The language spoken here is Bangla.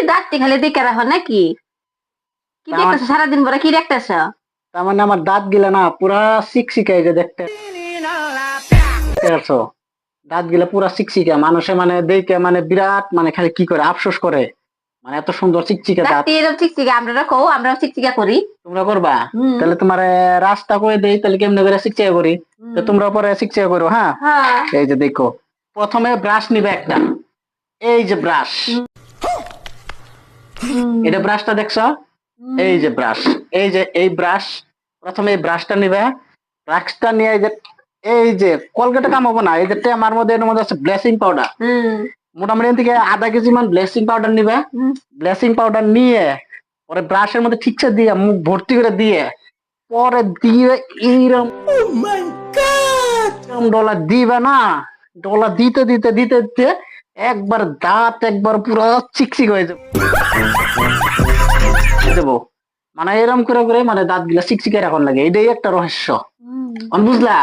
দাঁতটি খালি দেখে রাখো নাকি? কি আমার দেখতেছো সারাদিন পরে, কি দেখতেছো? তার মানে আমার দাঁত গিলা না পুরা শিকশিকা, এই যে দেখতে পাচ্ছো, দাঁত গিলা পুরা শিকশিকা। মানুষে মানে দেখে মানে বিরাট মানে খালি কি করে আফসোস করে, মানে এত সুন্দর চিকচিকা দাঁত। দাঁতটি এরকম চিকচিকা, আমরা কও আমরাও চিকচিকা করি। তোমরা করবা? হুম। তাহলে তোমার রাস্তা করে দেই, তাহলে কেমনে করে চিকচিকা করি, তো তোমরা পরে চিকচিকা করো। হ্যাঁ, হ্যাঁ। এই যে দেখো, প্রথমে ব্রাশ নিবে একটা, এই যে ব্রাশ, এটা ব্রাশটা দেখছো, এই যে ব্রাশ, এই যে এই ব্রাশ, প্রথমে এই ব্রাশটা নিবে। ব্রাশটা নিয়ে এই যে কলগেটে কামাবো না, এই যে টেমার মধ্যে, এর মধ্যে আছে ব্লেসিং পাউডার। মোটামুটি এখান থেকে আধা কেজি মান ব্লেসিং পাউডার নিবে। ব্লেসিং পাউডার নিয়ে পরে ব্রাশের মধ্যে ঠিকছে দিয়ে মুখ ভর্তি করে দিয়ে পরে দিয়ে এইরকম ডলা দিবে না, ডলা দিতে দিতে দিতে দিতে একবার দাঁত একবার পুরো চিকচিক হয়ে যাবে দেবো। মানে এরকম করে করে মানে দাঁত গুলা চিকচিকে রাখন লাগে, এটাই একটা রহস্য। বুঝলা?